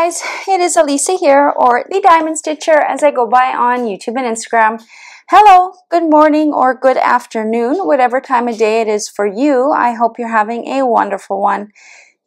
guys, it is Elisa here, or the Diamond Stitcher as I go by on YouTube and Instagram. Hello, good morning or good afternoon, whatever time of day it is for you. I hope you're having a wonderful one.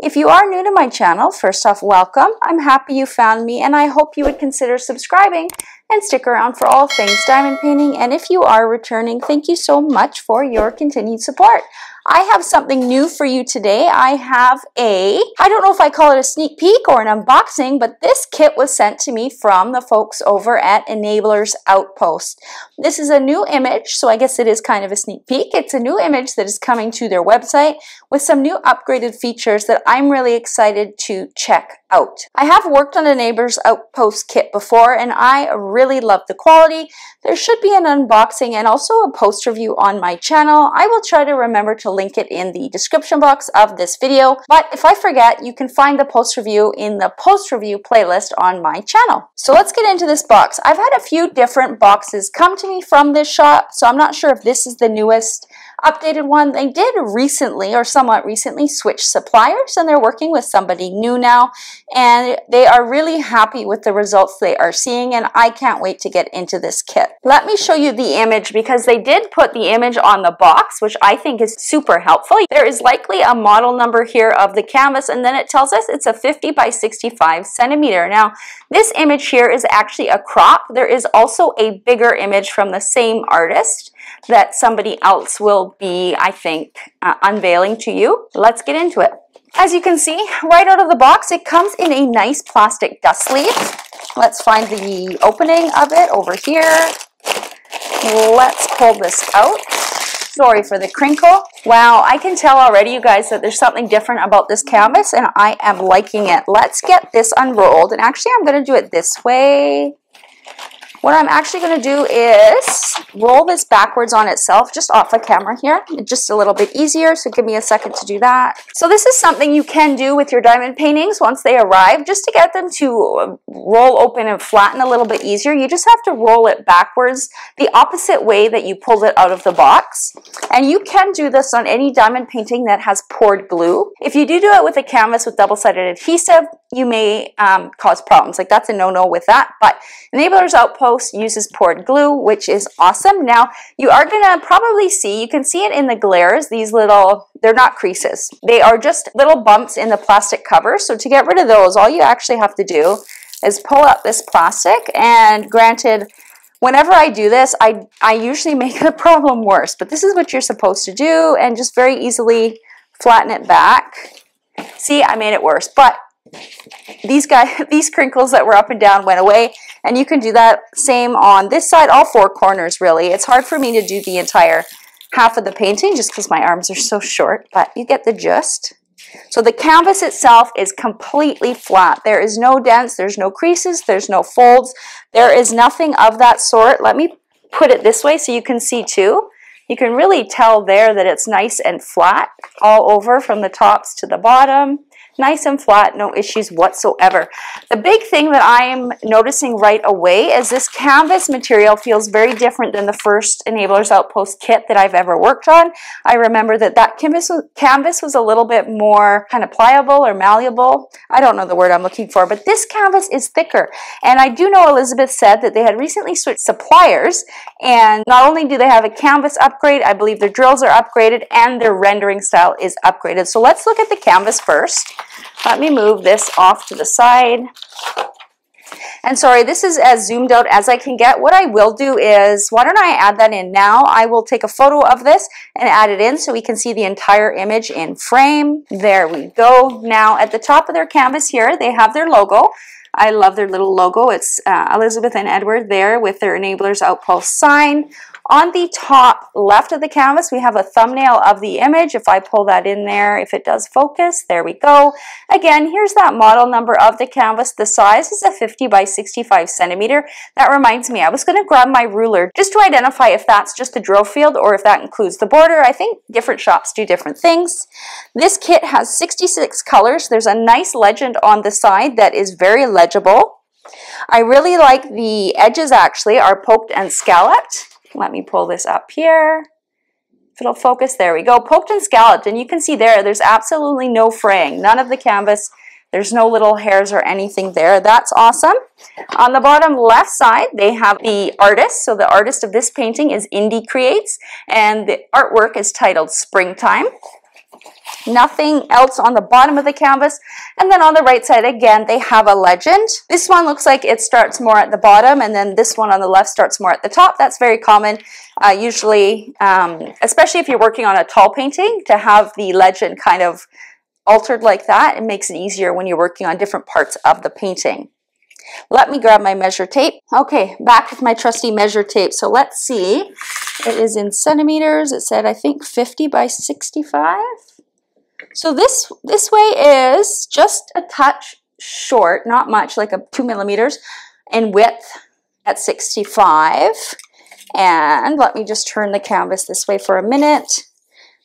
If you are new to my channel, first off, welcome. I'm happy you found me and I hope you would consider subscribing and stick around for all things diamond painting. And if you are returning, thank you so much for your continued support. I have something new for you today. I have I don't know if I call it a sneak peek or an unboxing, but this kit was sent to me from the folks over at Enablers Outpost. This is a new image, so I guess it is kind of a sneak peek. It's a new image that is coming to their website with some new upgraded features that I'm really excited to check out. I have worked on an Enablers Outpost kit before and I really love the quality. There should be an unboxing and also a post review on my channel. I will try to remember to link it in the description box of this video, but if I forget, you can find the post review in the post review playlist on my channel. So let's get into this box. I've had a few different boxes come to me from this shop, so I'm not sure if this is the newest updated one. They did recently, or somewhat recently, switch suppliers and they're working with somebody new now, and they are really happy with the results they are seeing, and I can't wait to get into this kit. Let me show you the image because they did put the image on the box, which I think is super helpful. There is likely a model number here of the canvas, and then it tells us it's a 50 by 65 centimeter. Now, this image here is actually a crop. There is also a bigger image from the same artist that somebody else will be, I think, unveiling to you. Let's get into it. As you can see, right out of the box, it comes in a nice plastic dust sleeve. Let's find the opening of it over here. Let's pull this out. Sorry for the crinkle. Wow, I can tell already, you guys, that there's something different about this canvas and I am liking it. Let's get this unrolled, and actually I'm going to do it this way. What I'm actually going to do is roll this backwards on itself, just off the camera here. It's just a little bit easier, so give me a second to do that. So this is something you can do with your diamond paintings once they arrive, just to get them to roll open and flatten a little bit easier. You just have to roll it backwards the opposite way that you pulled it out of the box. And you can do this on any diamond painting that has poured glue. If you do it with a canvas with double-sided adhesive, you may cause problems. Like, that's a no-no with that. But Enablers Outpost uses poured glue, which is awesome. Now, you are going to probably see, you can see it in the glares, these little, they're not creases. They are just little bumps in the plastic cover. So to get rid of those, all you actually have to do is pull out this plastic, and granted, whenever I do this, I usually make the problem worse, but this is what you're supposed to do, and just very easily flatten it back. See, I made it worse, but these crinkles that were up and down went away, and you can do that same on this side, all four corners really. It's hard for me to do the entire half of the painting just because my arms are so short, but you get the gist. So the canvas itself is completely flat. There is no dents, there's no creases, there's no folds, there is nothing of that sort. Let me put it this way so you can see too. You can really tell there that it's nice and flat all over from the tops to the bottom. Nice and flat, no issues whatsoever. The big thing that I am noticing right away is this canvas material feels very different than the first Enablers Outpost kit that I've ever worked on. I remember that canvas was a little bit more kind of pliable or malleable. I don't know the word I'm looking for, but this canvas is thicker. And I do know Elizabeth said that they had recently switched suppliers, and not only do they have a canvas upgrade, I believe their drills are upgraded and their rendering style is upgraded. So let's look at the canvas first. Let me move this off to the side. And sorry, this is as zoomed out as I can get. What I will do is, why don't I add that in now? I will take a photo of this and add it in so we can see the entire image in frame. There we go. Now at the top of their canvas here, they have their logo. I love their little logo. It's Elizabeth and Edward there with their Enablers Outpost sign. On the top left of the canvas, we have a thumbnail of the image. If I pull that in there, if it does focus, there we go. Again, here's that model number of the canvas. The size is a 50 by 65 centimeter. That reminds me, I was going to grab my ruler just to identify if that's just a drill field or if that includes the border. I think different shops do different things. This kit has 66 colors. There's a nice legend on the side that is very legible. I really like the edges actually are poked and scalloped. Let me pull this up here. If it'll focus, there we go. Poked and scalloped, and you can see there's absolutely no fraying. None of the canvas There's no little hairs or anything there. That's awesome. On the bottom left side, they have the artist. So the artist of this painting is Indicreates, and the artwork is titled Springtime. Nothing else on the bottom of the canvas. And then on the right side, again, they have a legend. This one looks like it starts more at the bottom, and then this one on the left starts more at the top. That's very common, usually, especially if you're working on a tall painting, to have the legend kind of altered like that. It makes it easier when you're working on different parts of the painting. Let me grab my measure tape. Okay, back with my trusty measure tape. So let's see. It is in centimeters. It said, I think, 50 by 65. So this way is just a touch short, not much, like 2 millimeters in width at 65. And let me just turn the canvas this way for a minute.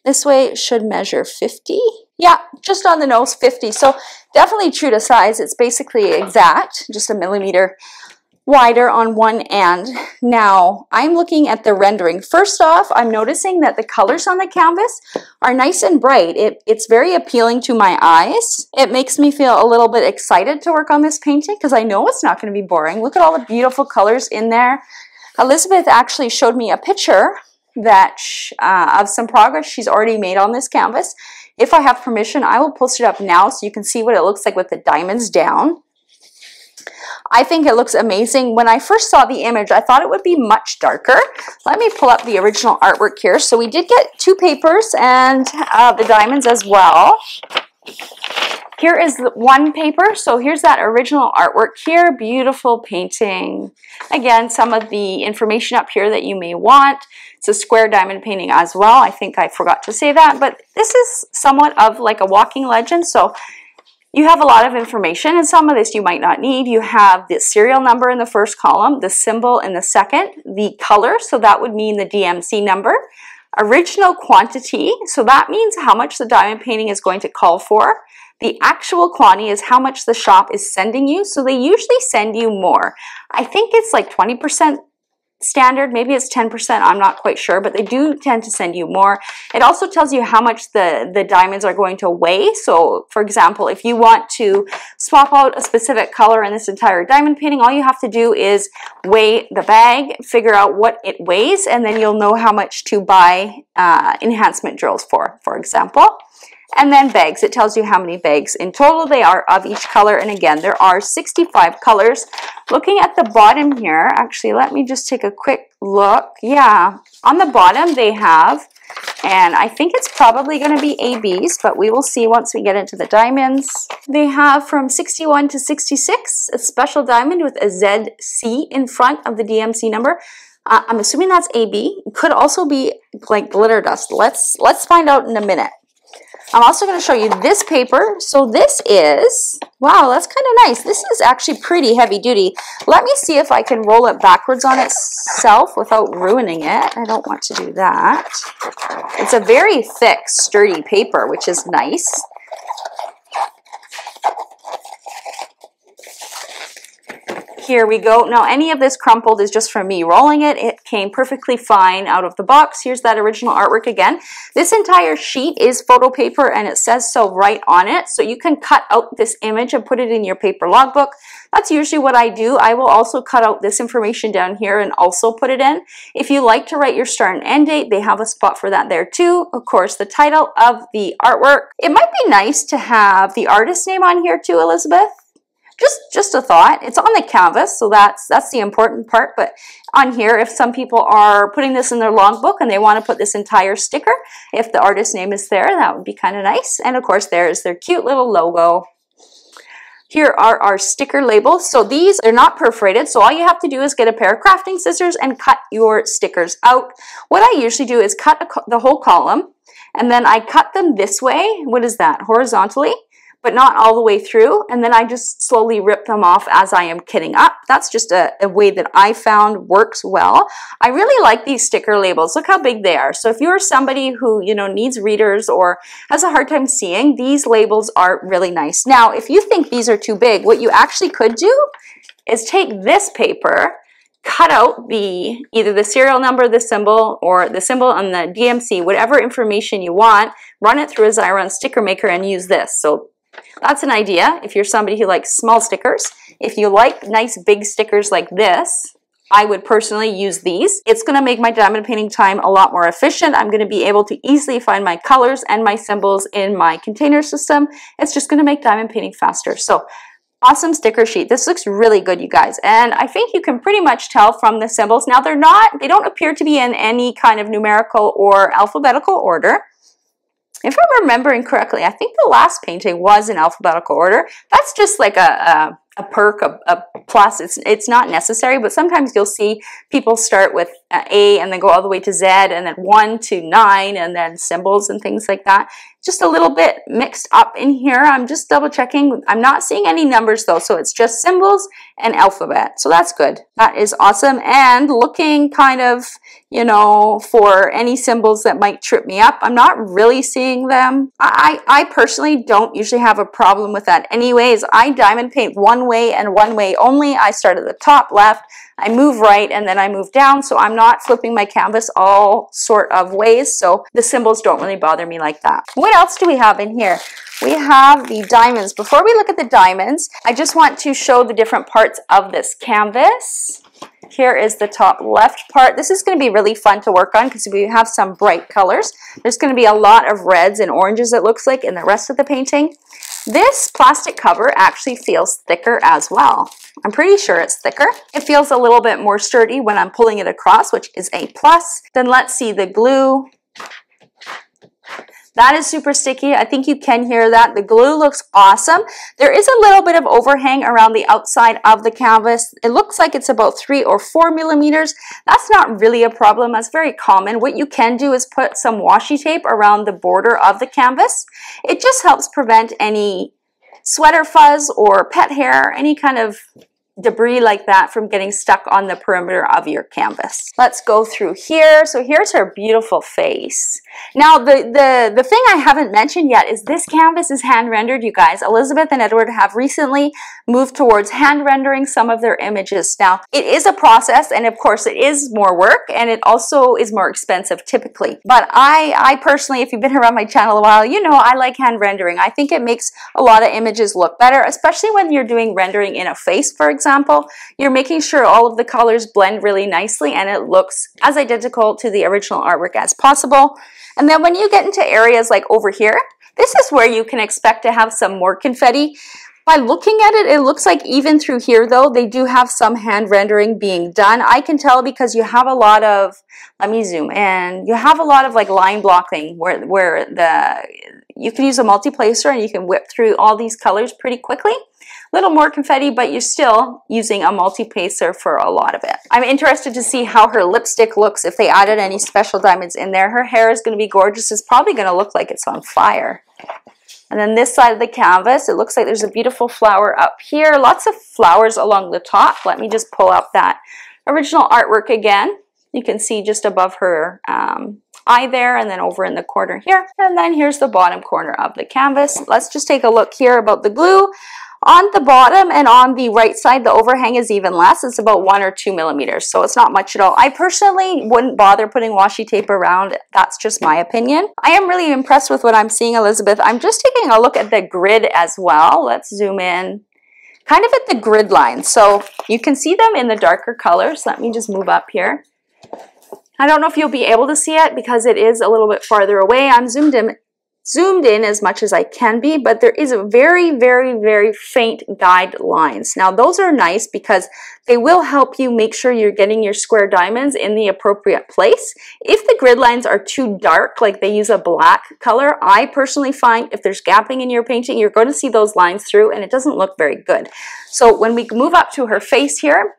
This way it should measure 50. Yeah, just on the nose, 50. So definitely true to size. It's basically exact, just a millimeter wider on one end. Now, I'm looking at the rendering. First off, I'm noticing that the colors on the canvas are nice and bright. It's very appealing to my eyes. It makes me feel a little bit excited to work on this painting because I know it's not going to be boring. Look at all the beautiful colors in there. Elizabeth actually showed me a picture that of some progress she's already made on this canvas. If I have permission, I will post it up now so you can see what it looks like with the diamonds down. I think it looks amazing. When I first saw the image, I thought it would be much darker. Let me pull up the original artwork here. So we did get 2 papers and the diamonds as well. Here is the 1 paper. So here's that original artwork here. Beautiful painting. Again, some of the information up here that you may want. It's a square diamond painting as well. I think I forgot to say that, but this is somewhat of like a walking legend. So you have a lot of information, and some of this you might not need. You have the serial number in the first column, the symbol in the second, the color, so that would mean the DMC number, original quantity, so that means how much the diamond painting is going to call for. The actual quantity is how much the shop is sending you, so they usually send you more. I think it's like 20% standard, maybe it's 10%, I'm not quite sure, but they do tend to send you more. It also tells you how much the diamonds are going to weigh. So for example, if you want to swap out a specific color in this entire diamond painting, all you have to do is weigh the bag, figure out what it weighs, and then you'll know how much to buy enhancement drills for example. And then bags, it tells you how many bags in total they are of each color. And again, there are 65 colors. Looking at the bottom here, actually, let me just take a quick look. Yeah, on the bottom they have, and I think it's probably going to be ABs, but we will see once we get into the diamonds. They have from 61 to 66, a special diamond with a ZC in front of the DMC number. I'm assuming that's AB. It could also be like glitter dust. Let's find out in a minute. I'm also going to show you this paper. So this is, wow, that's kind of nice. This is actually pretty heavy duty. Let me see if I can roll it backwards on itself without ruining it. I don't want to do that. It's a very thick, sturdy paper, which is nice. Here we go. Now, any of this crumpled is just from me rolling it. It came perfectly fine out of the box. Here's that original artwork again. This entire sheet is photo paper, and it says so right on it. So you can cut out this image and put it in your paper logbook. That's usually what I do. I will also cut out this information down here and also put it in. If you like to write your start and end date, they have a spot for that there too. Of course, the title of the artwork. It might be nice to have the artist's name on here too, Elizabeth. Just a thought. It's on the canvas, so that's the important part. But on here, if some people are putting this in their logbook and they want to put this entire sticker, if the artist's name is there, that would be kind of nice. And of course, there's their cute little logo. Here are our sticker labels. So these are not perforated, so all you have to do is get a pair of crafting scissors and cut your stickers out. What I usually do is cut the whole column, and then I cut them this way. What is that? Horizontally, but not all the way through, and then I just slowly rip them off as I am kitting up. That's just a way that I found works well. I really like these sticker labels. Look how big they are. So if you're somebody who, you know, needs readers or has a hard time seeing, these labels are really nice. Now, if you think these are too big, what you actually could do is take this paper, cut out either the serial number, the symbol, or the symbol on the DMC, whatever information you want, run it through a Xyron sticker maker and use this. So That's an idea if you're somebody who likes small stickers. If you like nice big stickers like this, I would personally use these. It's going to make my diamond painting time a lot more efficient. I'm going to be able to easily find my colors and my symbols in my container system. It's just going to make diamond painting faster. So awesome sticker sheet. This looks really good, you guys. And I think you can pretty much tell from the symbols. Now they don't appear to be in any kind of numerical or alphabetical order. If I'm remembering correctly, I think the last painting was in alphabetical order. That's just like a perk, a plus. It's not necessary, but sometimes you'll see people start with A and then go all the way to Z and then 1 to 9 and then symbols and things like that. Just a little bit mixed up in here. I'm just double checking. I'm not seeing any numbers though, so it's just symbols and alphabet. So that's good. That is awesome. And looking kind of, you know, for any symbols that might trip me up, I'm not really seeing them. I personally don't usually have a problem with that anyways. I diamond paint one way and one way only. I start at the top left, I move right, and then I move down, so I'm not flipping my canvas all sort of ways, so the symbols don't really bother me like that. What else do we have in here? We have the diamonds. Before we look at the diamonds, I just want to show the different parts of this canvas. Here is the top left part. This is going to be really fun to work on because we have some bright colors. There's going to be a lot of reds and oranges, it looks like, in the rest of the painting. This plastic cover actually feels thicker as well. I'm pretty sure it's thicker. It feels a little bit more sturdy when I'm pulling it across, which is a plus. Then let's see the glue. That is super sticky. I think you can hear that. The glue looks awesome. There is a little bit of overhang around the outside of the canvas. It looks like it's about 3 or 4 millimeters. That's not really a problem. That's very common. What you can do is put some washi tape around the border of the canvas. It just helps prevent any sweater fuzz or pet hair, any kind of debris like that from getting stuck on the perimeter of your canvas. Let's go through here. So here's her beautiful face. Now the thing I haven't mentioned yet is this canvas is hand rendered, you guys. Elizabeth and Edward have recently moved towards hand rendering some of their images. Now it is a process, and of course it is more work, and it also is more expensive typically. But I personally, if you've been around my channel a while, you know I like hand rendering. I think it makes a lot of images look better, especially when you're doing rendering in a face, for example. You're making sure all of the colors blend really nicely and it looks as identical to the original artwork as possible. And then when you get into areas like over here, this is where you can expect to have some more confetti. By looking at it, it looks like even through here though, they do have some hand rendering being done. I can tell because you have a lot of, let me zoom in, you have a lot of like line blocking where you can use a multi-placer and you can whip through all these colors pretty quickly. A little more confetti, but you're still using a multi-placer for a lot of it. I'm interested to see how her lipstick looks if they added any special diamonds in there. Her hair is going to be gorgeous. It's probably going to look like it's on fire. And then this side of the canvas, it looks like there's a beautiful flower up here. Lots of flowers along the top. Let me just pull up that original artwork again. You can see just above her eye there, and then over in the corner here. And then here's the bottom corner of the canvas. Let's just take a look here about the glue. On the bottom and on the right side, the overhang is even less. It's about 1 or 2 millimeters, so it's not much at all. I personally wouldn't bother putting washi tape around. That's just my opinion. I am really impressed with what I'm seeing, Elizabeth. I'm just taking a look at the grid as well. Let's zoom in kind of at the grid lines. So you can see them in the darker colors. Let me just move up here. I don't know if you'll be able to see it because it is a little bit farther away. I'm zoomed in as much as I can be, but there is a very, very, very faint guide lines. Now those are nice because they will help you make sure you're getting your square diamonds in the appropriate place. If the grid lines are too dark, like they use a black color, I personally find if there's gapping in your painting, you're going to see those lines through and it doesn't look very good. So when we move up to her face here,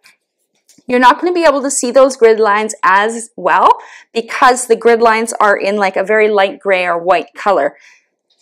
you're not going to be able to see those grid lines as well because the grid lines are in like a very light gray or white color.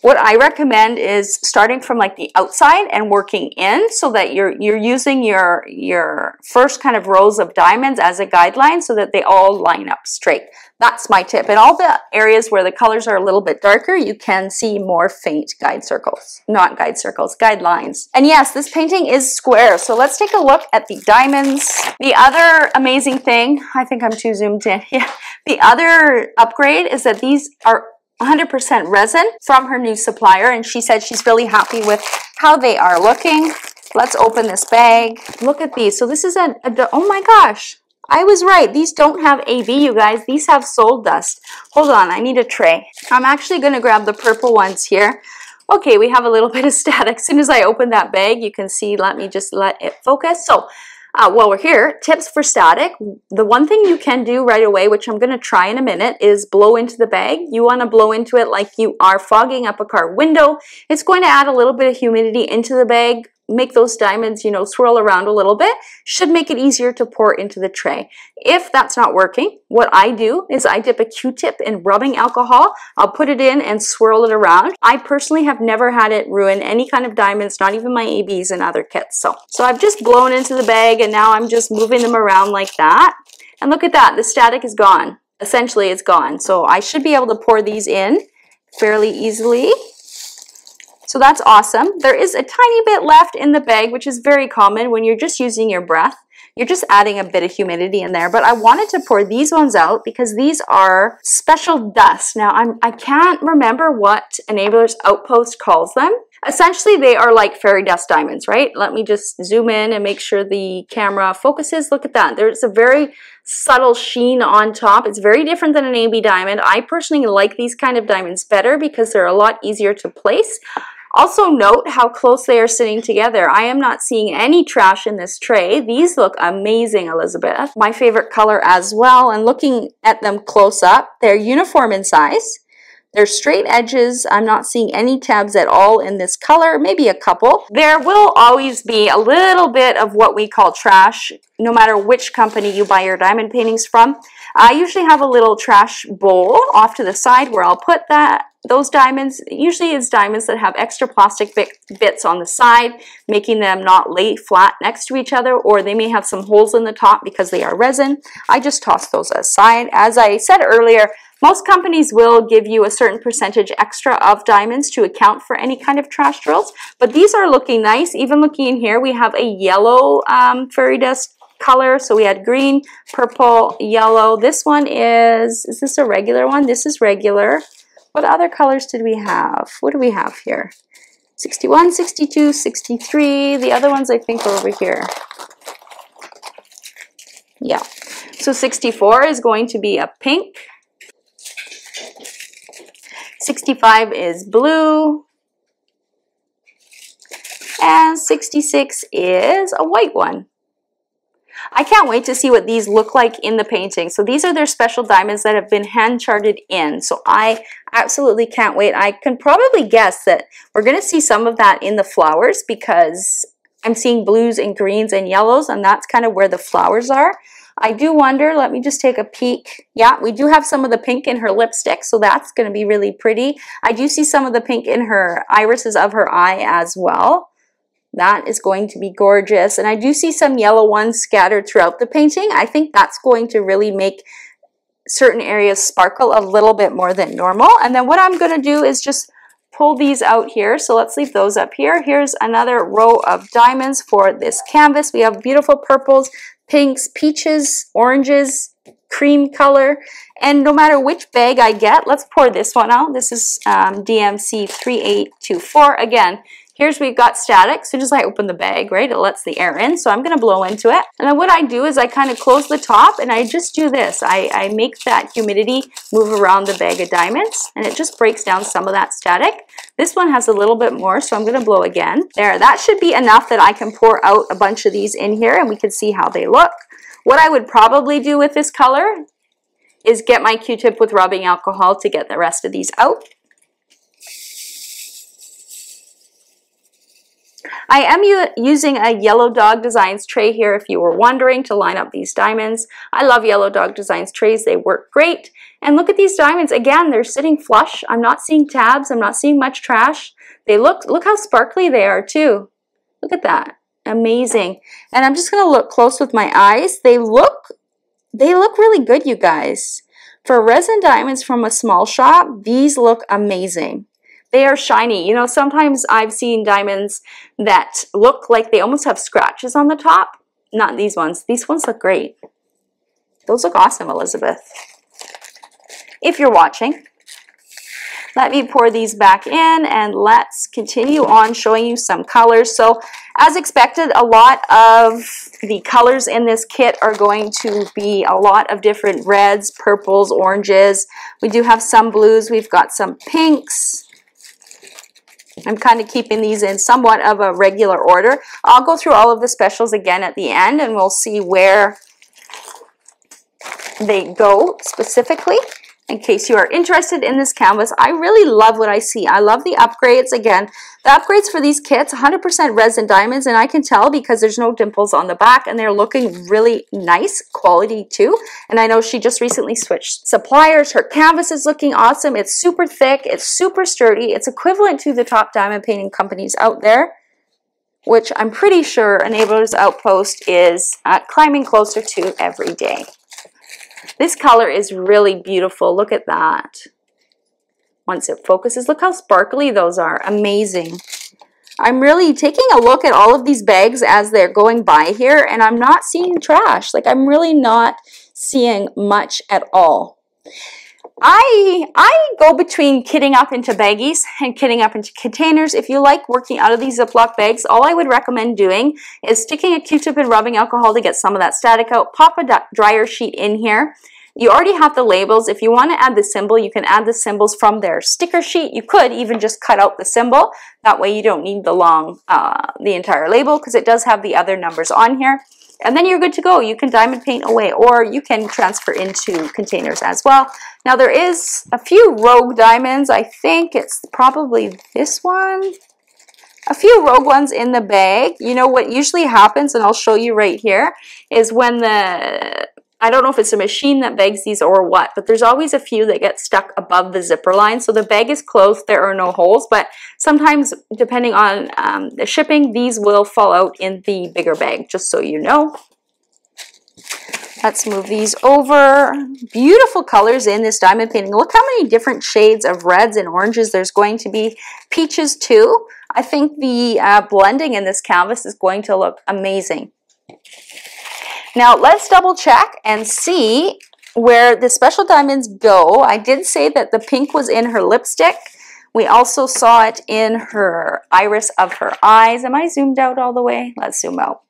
What I recommend is starting from like the outside and working in so that you're using your first kind of rows of diamonds as a guideline so that they all line up straight. That's my tip. In all the areas where the colors are a little bit darker, you can see more faint guide circles. Not guide circles, guidelines. And yes, this painting is square. So let's take a look at the diamonds. The other amazing thing, I think I'm too zoomed in. Yeah. The other upgrade is that these are 100% resin from her new supplier, and she said she's really happy with how they are looking. Let's open this bag. Look at these. So this is oh my gosh, I was right. These don't have AB, you guys. These have soul dust. Hold on, I need a tray. I'm actually going to grab the purple ones here. Okay, we have a little bit of static. As soon as I open that bag, you can see, let me just let it focus. So while we're here, tips for static. The one thing you can do right away, which I'm going to try in a minute, is blow into the bag. You want to blow into it like you are fogging up a car window. It's going to add a little bit of humidity into the bag, make those diamonds, you know, swirl around a little bit. Should make it easier to pour into the tray. If that's not working, what I do is I dip a Q-tip in rubbing alcohol. I'll put it in and swirl it around. I personally have never had it ruin any kind of diamonds, not even my ABs and other kits. So I've just blown into the bag, and now I'm just moving them around like that. And look at that, the static is gone. Essentially, it's gone. So I should be able to pour these in fairly easily. So that's awesome. There is a tiny bit left in the bag, which is very common when you're just using your breath. You're just adding a bit of humidity in there. But I wanted to pour these ones out because these are special dust. Now, I can't remember what Enablers Outpost calls them. Essentially, they are like fairy dust diamonds, right? Let me just zoom in and make sure the camera focuses. Look at that. There's a very subtle sheen on top. It's very different than an AB diamond. I personally like these kind of diamonds better because they're a lot easier to place. Also note how close they are sitting together. I am not seeing any trash in this tray. These look amazing, Elizabeth. My favorite color as well. And looking at them close up, they're uniform in size. They're straight edges. I'm not seeing any tabs at all in this color, maybe a couple. There will always be a little bit of what we call trash, no matter which company you buy your diamond paintings from. I usually have a little trash bowl off to the side where I'll put those diamonds. Usually it's diamonds that have extra plastic bits on the side, making them not lay flat next to each other, or they may have some holes in the top because they are resin. I just toss those aside. As I said earlier, most companies will give you a certain percentage extra of diamonds to account for any kind of trash drills, but these are looking nice. Even looking in here, we have a yellow fairy dust color. So we had green, purple, yellow. This one is this a regular one? This is regular. What other colors did we have? What do we have here? 61, 62, 63. The other ones I think are over here. Yeah. So 64 is going to be a pink. 65 is blue. And 66 is a white one. I can't wait to see what these look like in the painting. So these are their special diamonds that have been hand charted in. So I absolutely can't wait. I can probably guess that we're going to see some of that in the flowers because I'm seeing blues and greens and yellows, and that's kind of where the flowers are. I do wonder, let me just take a peek. Yeah, we do have some of the pink in her lipstick, so that's going to be really pretty. I do see some of the pink in her irises of her eye as well. That is going to be gorgeous. And I do see some yellow ones scattered throughout the painting. I think that's going to really make certain areas sparkle a little bit more than normal. And then what I'm going to do is just pull these out here. So let's leave those up here. Here's another row of diamonds for this canvas. We have beautiful purples, pinks, peaches, oranges, cream color. And no matter which bag I get, let's pour this one out. This is DMC 3824. Again, we've got static. So just I open the bag, right? It lets the air in. So I'm going to blow into it. And then what I do is I kind of close the top and I just do this. I make that humidity move around the bag of diamonds and it just breaks down some of that static. This one has a little bit more, so I'm going to blow again. There, that should be enough that I can pour out a bunch of these in here and we can see how they look. What I would probably do with this color is get my Q-tip with rubbing alcohol to get the rest of these out. I am using a Yellow Dog Designs tray here if you were wondering to line up these diamonds. I love Yellow Dog Designs trays. They work great. And look at these diamonds. Again, they're sitting flush. I'm not seeing tabs. I'm not seeing much trash. They look how sparkly they are too. Look at that. Amazing. And I'm just going to look close with my eyes. They look really good, you guys. For resin diamonds from a small shop, these look amazing. They are shiny. You know, sometimes I've seen diamonds that look like they almost have scratches on the top. Not these ones. These ones look great. Those look awesome, Elizabeth. If you're watching. Let me pour these back in and let's continue on showing you some colors. So as expected, a lot of the colors in this kit are going to be a lot of different reds, purples, oranges. We do have some blues. We've got some pinks. I'm kind of keeping these in somewhat of a regular order. I'll go through all of the specials again at the end and we'll see where they go specifically in case you are interested in this canvas. I really love what I see. I love the upgrades. Again, the upgrades for these kits, 100% resin diamonds, and I can tell because there's no dimples on the back and they're looking really nice quality too. And I know she just recently switched suppliers. Her canvas is looking awesome. It's super thick. It's super sturdy. It's equivalent to the top diamond painting companies out there, which I'm pretty sure Enablers Outpost is climbing closer to every day. This color is really beautiful. Look at that. Once it focuses, look how sparkly those are. Amazing. I'm really taking a look at all of these bags as they're going by here, and I'm not seeing trash. Like, I'm really not seeing much at all. I go between kitting up into baggies and kitting up into containers. If you like working out of these Ziploc bags, all I would recommend doing is sticking a Q-tip in rubbing alcohol to get some of that static out. Pop a dryer sheet in here. You already have the labels. If you want to add the symbol, you can add the symbols from their sticker sheet. You could even just cut out the symbol. That way you don't need the entire label because it does have the other numbers on here. And then you're good to go. You can diamond paint away, or you can transfer into containers as well. Now there is a few rogue diamonds. I think it's probably this one. A few rogue ones in the bag. You know what usually happens, and I'll show you right here, is when I don't know if it's a machine that bags these or what, but there's always a few that get stuck above the zipper line. So the bag is closed, there are no holes, but sometimes depending on the shipping, these will fall out in the bigger bag, just so you know. Let's move these over. Beautiful colors in this diamond painting. Look how many different shades of reds and oranges there's going to be. Peaches too. I think the blending in this canvas is going to look amazing. Now let's double check and see where the special diamonds go. I did say that the pink was in her lipstick. We also saw it in her iris of her eyes. Am I zoomed out all the way? Let's zoom out.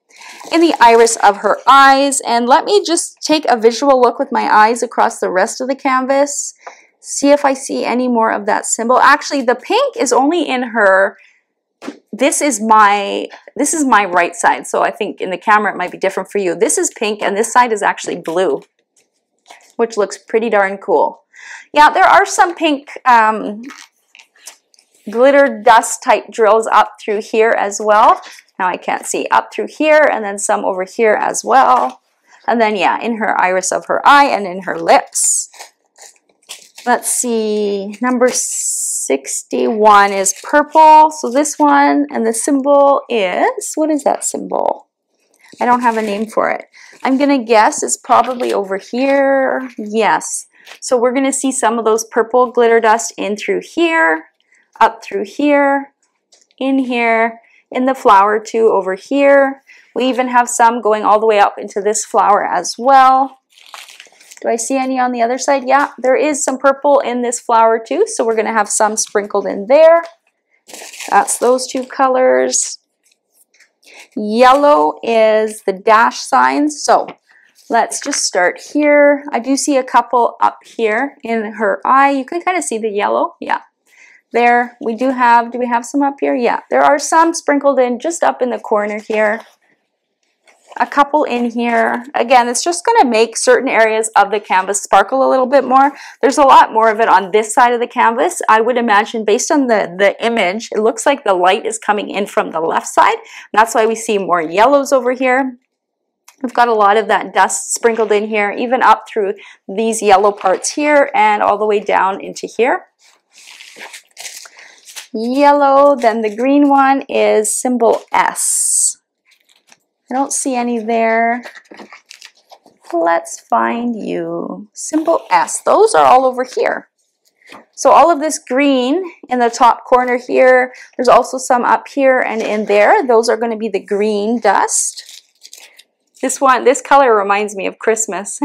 In the iris of her eyes. And let me just take a visual look with my eyes across the rest of the canvas. See if I see any more of that symbol. Actually, the pink is only in her... This is my right side, so I think in the camera it might be different for you. This is pink and this side is actually blue, which looks pretty darn cool. Yeah, there are some pink glitter dust type drills up through here as well. Now I can't see, up through here, and then some over here as well. And then yeah, in her iris of her eye and in her lips. Let's see, number 61 is purple. So this one, and the symbol is, what is that symbol? I don't have a name for it. I'm going to guess it's probably over here. Yes. So we're going to see some of those purple glitter dust in through here, up through here, in here, in the flower too, over here. We even have some going all the way up into this flower as well. Do I see any on the other side? Yeah, there is some purple in this flower too, so we're going to have some sprinkled in there. That's those two colors. Yellow is the dash signs, so let's just start here. I do see a couple up here in her eye. You can kind of see the yellow. Yeah, there we do have some up here? Yeah, there are some sprinkled in just up in the corner here. A couple in here. Again, it's just going to make certain areas of the canvas sparkle a little bit more. There's a lot more of it on this side of the canvas. I would imagine based on the image, it looks like the light is coming in from the left side. That's why we see more yellows over here. We've got a lot of that dust sprinkled in here, even up through these yellow parts here and all the way down into here. Yellow, then the green one is symbol S. I don't see any there. Let's find you. Symbol S. Those are all over here. So all of this green in the top corner here, there's also some up here and in there. Those are going to be the green dust. This color reminds me of Christmas.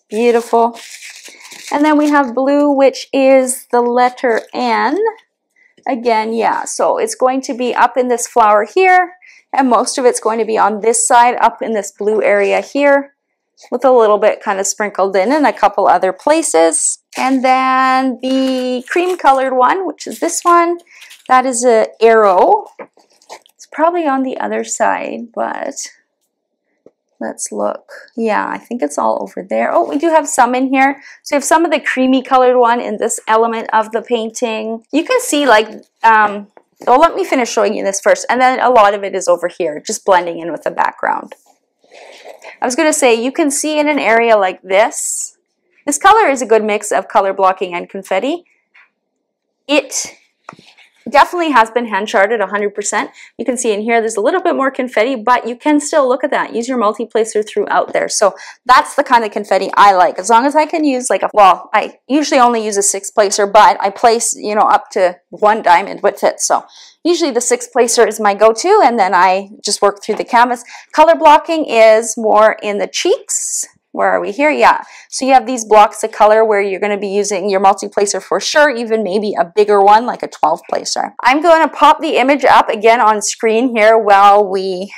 Beautiful. And then we have blue, which is the letter N. Again, yeah, so it's going to be up in this flower here, and most of it's going to be on this side, up in this blue area here, with a little bit kind of sprinkled in a couple other places. And then the cream colored one, which is this one, that is an arrow. It's probably on the other side, but let's look. Yeah, I think it's all over there. Oh, we do have some in here. So we have some of the creamy colored one in this element of the painting. You can see like, well, let me finish showing you this first. And then a lot of it is over here, just blending in with the background. I was going to say, you can see in an area like this, this color is a good mix of color blocking and confetti. It definitely has been hand charted 100%. You can see in here there's a little bit more confetti, but you can still look at that. Use your multi-placer throughout there. So that's the kind of confetti I like. As long as I can use like a, well, I usually only use a 6-placer, but I place, you know, up to 1 diamond with it. So usually the 6-placer is my go-to, and then I just work through the canvas. Color blocking is more in the cheeks. Where are we here? Yeah. So you have these blocks of color where you're going to be using your multi-placer for sure, even maybe a bigger one like a 12-placer. I'm going to pop the image up again on screen here while we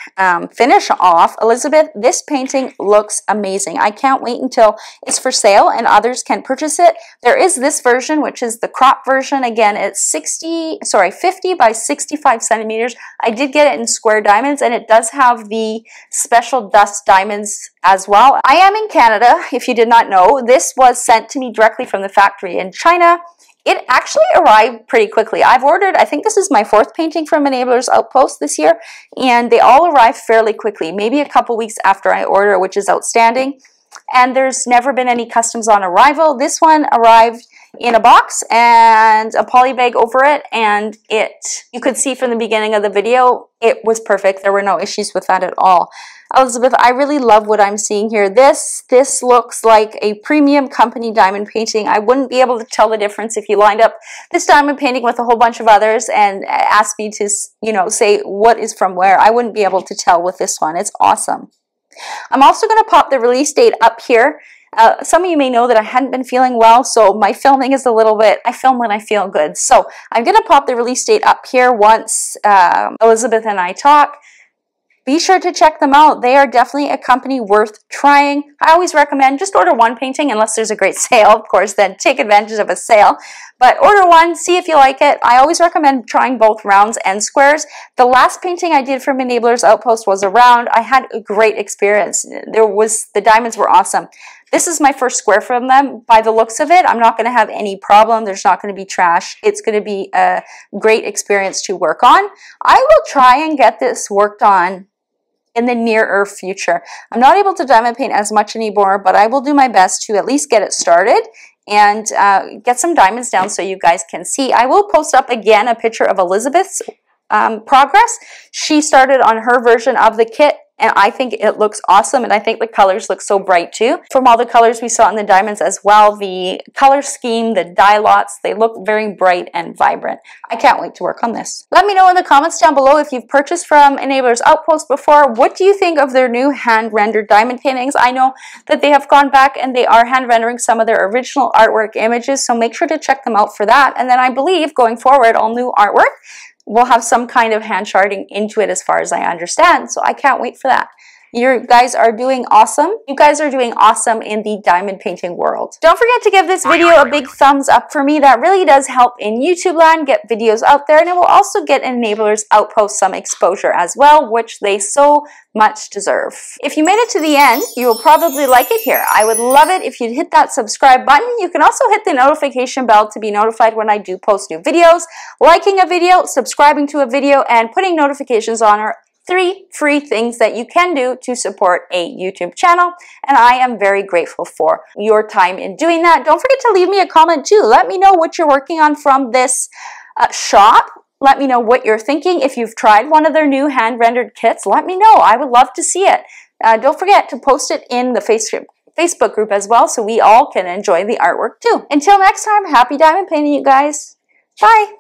finish off. Elizabeth, this painting looks amazing. I can't wait until it's for sale and others can purchase it. There is this version, which is the crop version. Again, it's 50 by 65 centimeters. I did get it in square diamonds, and it does have the special dust diamonds as well. I am in Canada, if you did not know. This was sent to me directly from the factory in China. It actually arrived pretty quickly. I've ordered, I think this is my 4th painting from Enablers Outpost this year, and they all arrived fairly quickly, maybe a couple weeks after I order, which is outstanding. And there's never been any customs on arrival. This one arrived in a box and a poly bag over it, and you could see from the beginning of the video, it was perfect. There were no issues with that at all. Elizabeth, I really love what I'm seeing here. This looks like a premium company diamond painting. I wouldn't be able to tell the difference if you lined up this diamond painting with a whole bunch of others and asked me to, you know, say what is from where. I wouldn't be able to tell with this one. It's awesome. I'm also going to pop the release date up here. Some of you may know that I hadn't been feeling well, so my filming is a little bit, I film when I feel good. So I'm going to pop the release date up here once Elizabeth and I talk. Be sure to check them out. They are definitely a company worth trying. I always recommend just order 1 painting unless there's a great sale, of course, then take advantage of a sale. But order 1, see if you like it. I always recommend trying both rounds and squares. The last painting I did from Enablers Outpost was a round. I had a great experience. The diamonds were awesome. This is my first square from them. By the looks of it, I'm not going to have any problem. There's not going to be trash. It's going to be a great experience to work on. I will try and get this worked on in the nearer future. I'm not able to diamond paint as much anymore, but I will do my best to at least get it started and get some diamonds down so you guys can see. I will post up again a picture of Elizabeth's progress. She started on her version of the kit, and I think it looks awesome, and I think the colors look so bright too. From all the colors we saw in the diamonds as well, the color scheme, the dye lots, they look very bright and vibrant. I can't wait to work on this. Let me know in the comments down below if you've purchased from Enablers Outpost before. What do you think of their new hand-rendered diamond paintings? I know that they have gone back and they are hand-rendering some of their original artwork images, so make sure to check them out for that. And then I believe going forward, all new artwork we'll have some kind of hand charting into it as far as I understand. So I can't wait for that. You guys are doing awesome. You guys are doing awesome in the diamond painting world. Don't forget to give this video a big thumbs up for me. That really does help in YouTube land, get videos out there, and it will also get Enablers Outpost some exposure as well, which they so much deserve. If you made it to the end, you will probably like it here. I would love it if you'd hit that subscribe button. You can also hit the notification bell to be notified when I do post new videos. Liking a video, subscribing to a video, and putting notifications on are 3 free things that you can do to support a YouTube channel, and I am very grateful for your time in doing that. Don't forget to leave me a comment too. Let me know what you're working on from this shop. Let me know what you're thinking. If you've tried one of their new hand-rendered kits, let me know. I would love to see it. Don't forget to post it in the Facebook group as well so we all can enjoy the artwork too. Until next time, happy diamond painting, you guys. Bye.